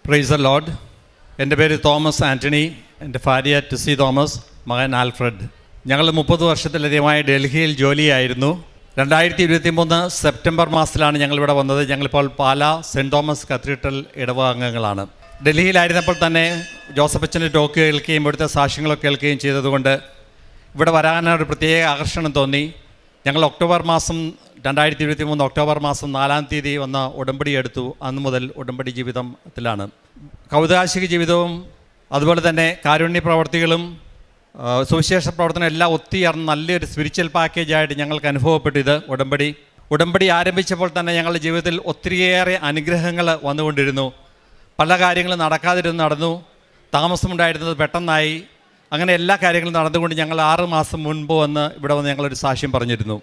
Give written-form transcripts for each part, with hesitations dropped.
Praise the Lord. എൻ്റെ പേര് Thomas Antony. എൻ്റെ ഭാര്യ ടിസി തോമസ്, മകൻ ആൽഫ്രഡ്. ഞങ്ങൾ 30 വർഷത്തിലധികമായി ഡൽഹിയിൽ ജോലിയായിരുന്നു. 2023 സെപ്റ്റംബർ മാസത്തിലാണ് ഞങ്ങളിവിടെ വന്നത്. ഞങ്ങളിപ്പോൾ പാലാ സെൻറ്റ് തോമസ് കത്തീഡ്രൽ ഇടവക അംഗങ്ങളാണ്. ഡൽഹിയിലായിരുന്നപ്പോൾ തന്നെ ജോസഫച്ചൻ്റെ ടോക്ക് കേൾക്കുകയും ഇവിടുത്തെ സാക്ഷ്യങ്ങളൊക്കെ കേൾക്കുകയും ചെയ്തതുകൊണ്ട് ഇവിടെ വരാനൊരു പ്രത്യേക ആകർഷണം തോന്നി. ഞങ്ങൾ 2023 ഒക്ടോബർ മാസം 4-ാം തീയതി വന്ന ഉടമ്പടി എടുത്തു. അന്ന് മുതൽ ഉടമ്പടി ജീവിതത്തിലാണ്. കൗതുകാശിക ജീവിതവും അതുപോലെ തന്നെ കാരുണ്യ പ്രവർത്തികളും സുവിശേഷ പ്രവർത്തനം എല്ലാം ഒത്തുചേർന്ന് നല്ലൊരു സ്പിരിച്വൽ പാക്കേജായിട്ട് ഞങ്ങൾക്ക് അനുഭവപ്പെട്ടിത് ഉടമ്പടി ആരംഭിച്ചപ്പോൾ തന്നെ ഞങ്ങളുടെ ജീവിതത്തിൽ ഒത്തിരിയേറെ അനുഗ്രഹങ്ങൾ വന്നുകൊണ്ടിരുന്നു. പല കാര്യങ്ങളും നടന്നു. താമസമുണ്ടായിരുന്നത് പെട്ടെന്നായി. അങ്ങനെ എല്ലാ കാര്യങ്ങളും നടന്നുകൊണ്ട് ഞങ്ങൾ 6 മാസം മുൻപ് ഇവിടെ വന്ന് ഞങ്ങളൊരു സാക്ഷ്യം പറഞ്ഞിരുന്നു.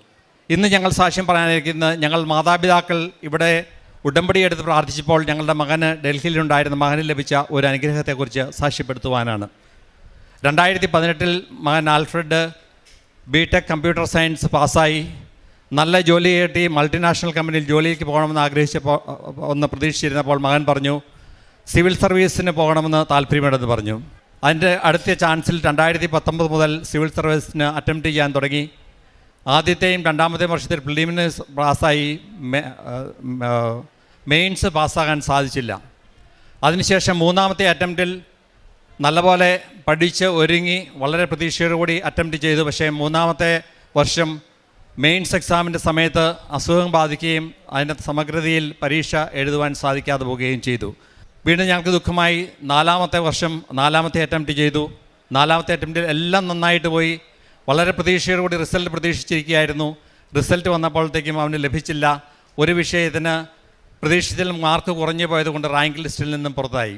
ഇന്ന് ഞങ്ങൾ സാക്ഷ്യം പറയാനിരിക്കുന്നത് ഞങ്ങൾ മാതാപിതാക്കൾ ഇവിടെ ഉടമ്പടി എടുത്ത് പ്രാർത്ഥിച്ചപ്പോൾ ഞങ്ങളുടെ മകന് ഡൽഹിയിലുണ്ടായിരുന്ന മകന് ലഭിച്ച ഒരു അനുഗ്രഹത്തെക്കുറിച്ച് സാക്ഷ്യപ്പെടുത്തുവാനാണ്. 2018 മകൻ ആൽഫ്രഡ് BTech കമ്പ്യൂട്ടർ സയൻസ് പാസ്സായി. നല്ല ജോലി കിട്ടി മൾട്ടിനാഷണൽ കമ്പനിയിൽ ജോലിക്ക് പോകണമെന്ന് പ്രതീക്ഷിച്ചിരുന്നപ്പോൾ മകൻ പറഞ്ഞു സിവിൽ സർവീസിന് പോകണമെന്ന് താല്പര്യമുണ്ടെന്ന് പറഞ്ഞു. അതിൻ്റെ അടുത്ത ചാൻസിൽ 2019 മുതൽ സിവിൽ സർവീസിന് അറ്റംപ്റ്റ് ചെയ്യാൻ തുടങ്ങി. ആദ്യത്തെയും 2ാമത്തെയും വർഷത്തിൽ പ്രിലിമിനറീസ് പാസ്സായി. മെയിൻസ് പാസ്സാകാൻ സാധിച്ചില്ല. അതിനുശേഷം 3ാമത്തെ അറ്റംപ്റ്റിൽ നല്ലപോലെ പഠിച്ച് ഒരുങ്ങി വളരെ പ്രതീക്ഷയോടുകൂടി അറ്റംപ്റ്റ് ചെയ്തു. പക്ഷേ 3ാമത്തെ വർഷം മെയിൻസ് എക്സാമിൻ്റെ സമയത്ത് അസുഖം ബാധിക്കുകയും അതിൻ്റെ സമഗ്രതയിൽ പരീക്ഷ എഴുതുവാൻ സാധിക്കാതെ പോവുകയും ചെയ്തു. വീണ്ടും ഞങ്ങൾക്ക് ദുഃഖമായി. 4ാമത്തെ വർഷം 4ാമത്തെ അറ്റംപ്റ്റ് ചെയ്തു. 4ാമത്തെ അറ്റംപ്റ്റിൽ എല്ലാം നന്നായിട്ട് പോയി. വളരെ പ്രതീക്ഷയോടുകൂടി റിസൾട്ട് പ്രതീക്ഷിച്ചിരിക്കുകയായിരുന്നു. റിസൾട്ട് വന്നപ്പോഴത്തേക്കും അവന് ലഭിച്ചില്ല. ഒരു വിഷയത്തിന് പ്രതീക്ഷിച്ചതിൽ മാർക്ക് കുറഞ്ഞു പോയതുകൊണ്ട് റാങ്ക് ലിസ്റ്റിൽ നിന്നും പുറത്തായി.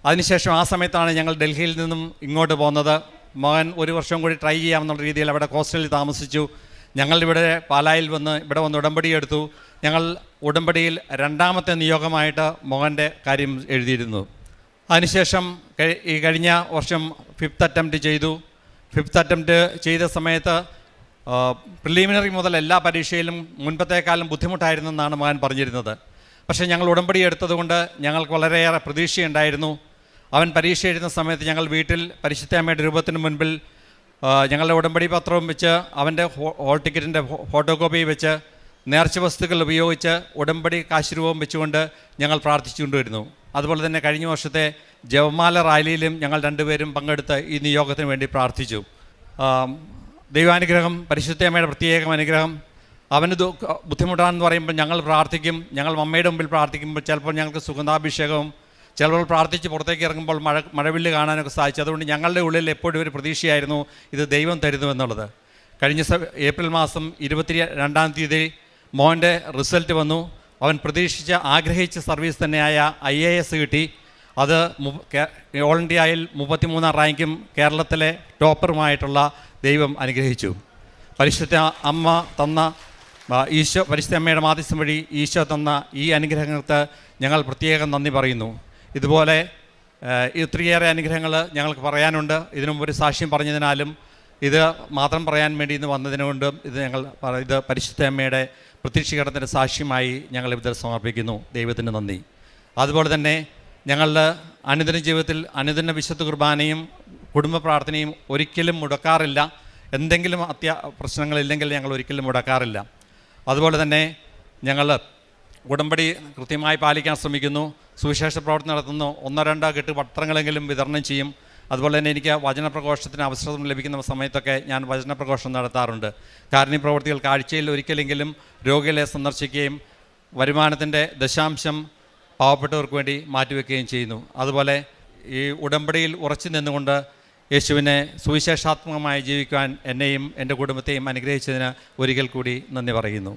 അതിനുശേഷം ആ സമയത്താണ് ഞങ്ങൾ ഡൽഹിയിൽ നിന്നും ഇങ്ങോട്ട് പോകുന്നത്. മകൻ 1 വർഷം കൂടി ട്രൈ ചെയ്യാമെന്നുള്ള രീതിയിൽ അവിടെ ഹോസ്റ്റലിൽ താമസിച്ചു. ഞങ്ങളിവിടെ പാലായിൽ ഇവിടെ വന്ന് ഉടമ്പടി എടുത്തു. ഞങ്ങൾ ഉടമ്പടിയിൽ 2ാമത്തെ നിയോഗമായിട്ട് മകൻ്റെ കാര്യം എഴുതിയിരുന്നു. അതിനുശേഷം ഈ കഴിഞ്ഞ വർഷം 5th അറ്റംപ്റ്റ് ചെയ്തു. 5th അറ്റംപ്റ്റ് ചെയ്ത സമയത്ത് പ്രിലിമിനറി മുതൽ എല്ലാ പരീക്ഷയിലും മുൻപത്തേക്കാലം ബുദ്ധിമുട്ടായിരുന്നെന്നാണ് മകൻ പറഞ്ഞിരുന്നത്. പക്ഷേ ഞങ്ങൾ ഉടമ്പടി എടുത്തതുകൊണ്ട് ഞങ്ങൾക്ക് വളരെയേറെ പ്രതീക്ഷയുണ്ടായിരുന്നു. അവൻ പരീക്ഷ എഴുതുന്ന സമയത്ത് ഞങ്ങൾ വീട്ടിൽ പരിശുദ്ധ അമ്മയുടെ രൂപത്തിന് മുൻപിൽ ഞങ്ങളുടെ ഉടമ്പടി പത്രവും വെച്ച് അവൻ്റെ ഹോൾ ടിക്കറ്റിൻ്റെ ഫോട്ടോ കോപ്പി വെച്ച് നേർച്ച വസ്തുക്കൾ ഉപയോഗിച്ച് ഉടമ്പടി കാശുരൂപം വെച്ചുകൊണ്ട് ഞങ്ങൾ പ്രാർത്ഥിച്ചുകൊണ്ടിരുന്നു. അതുപോലെ തന്നെ കഴിഞ്ഞ വർഷത്തെ ജപമാല റാലിയിലും ഞങ്ങൾ 2 പേരും പങ്കെടുത്ത് ഈ നിയോഗത്തിന് വേണ്ടി പ്രാർത്ഥിച്ചു. ദൈവാനുഗ്രഹം, പരിശുദ്ധമ്മയുടെ പ്രത്യേക അനുഗ്രഹം. അവന് ബുദ്ധിമുട്ടാണെന്ന് പറയുമ്പോൾ ഞങ്ങൾ പ്രാർത്ഥിക്കും. ഞങ്ങൾ അമ്മയുടെ മുമ്പിൽ പ്രാർത്ഥിക്കുമ്പോൾ ചിലപ്പോൾ ഞങ്ങൾക്ക് സുഗന്ധാഭിഷേകവും, ചിലപ്പോൾ പ്രാർത്ഥിച്ച് പുറത്തേക്ക് ഇറങ്ങുമ്പോൾ മഴവില്ല് കാണാനൊക്കെ സാധിച്ചു. അതുകൊണ്ട് ഞങ്ങളുടെ ഉള്ളിൽ എപ്പോഴും ഒരു പ്രതീക്ഷയായിരുന്നു ഇത് ദൈവം തരുന്നു എന്നുള്ളത്. കഴിഞ്ഞ ഏപ്രിൽ മാസം 22-ാം തീയതി മോൻ്റെ റിസൾട്ട് വന്നു. അവൻ ആഗ്രഹിച്ച സർവീസ് തന്നെയായ IAS കിട്ടി. അത് ഓൾ ഇന്ത്യയിൽ 33ാം റാങ്കും കേരളത്തിലെ ടോപ്പറുമായിട്ടുള്ള ദൈവം അനുഗ്രഹിച്ചു. പരിശുദ്ധ അമ്മ തന്ന പരിശുദ്ധ അമ്മയുടെ മാധ്യസ്ഥം വഴി ഈശോ തന്ന ഈ അനുഗ്രഹങ്ങൾക്ക് ഞങ്ങൾ പ്രത്യേകം നന്ദി പറയുന്നു. ഇതുപോലെ ഒത്തിരിയേറെ അനുഗ്രഹങ്ങൾ ഞങ്ങൾക്ക് പറയാനുണ്ട്. ഇതിനു മുമ്പ് ഒരു സാക്ഷ്യം പറഞ്ഞതിനാലും ഇത് മാത്രം പറയാൻ വേണ്ടി ഇന്ന് വന്നതിനുകൊണ്ടും ഇത് പരിശുദ്ധ അമ്മയുടെ പ്രത്യക്ഷീകരണത്തിൻ്റെ സാക്ഷ്യമായി ഞങ്ങൾ ഇതിൽ സമർപ്പിക്കുന്നു. ദൈവത്തിന് നന്ദി. അതുപോലെ തന്നെ ഞങ്ങളുടെ അനുദിന ജീവിതത്തിൽ അനുദിന വിശുദ്ധ കുർബാനയും കുടുംബ പ്രാർത്ഥനയും ഒരിക്കലും മുടക്കാറില്ല. എന്തെങ്കിലും പ്രശ്നങ്ങളില്ലെങ്കിൽ ഞങ്ങൾ ഒരിക്കലും മുടക്കാറില്ല. അതുപോലെ തന്നെ ഞങ്ങൾ ഉടമ്പടി കൃത്യമായി പാലിക്കാൻ ശ്രമിക്കുന്നു. സുവിശേഷ പ്രവർത്തനം നടത്തുന്നു. 1-2 കെട്ട് പത്രങ്ങളെങ്കിലും വിതരണം ചെയ്യും. അതുപോലെ തന്നെ എനിക്ക് വചനപ്രഘോഷത്തിന് അവസരം ലഭിക്കുന്ന സമയത്തൊക്കെ ഞാൻ വചനപ്രഘോഷം നടത്താറുണ്ട്. കാരുണ്യ പ്രവർത്തികൾക്ക് ആഴ്ചയിൽ ഒരിക്കലെങ്കിലും രോഗികളെ സന്ദർശിക്കുകയും വരുമാനത്തിൻ്റെ ദശാംശം പാവപ്പെട്ടവർക്ക് വേണ്ടി മാറ്റിവെക്കുകയും ചെയ്യുന്നു. അതുപോലെ ഈ ഉടമ്പടിയിൽ ഉറച്ചു നിന്നുകൊണ്ട് യേശുവിനെ സുവിശേഷാത്മകമായി ജീവിക്കുവാൻ എന്നെയും എൻ്റെ കുടുംബത്തെയും അനുഗ്രഹിച്ചതിന് ഒരിക്കൽ കൂടി നന്ദി പറയുന്നു.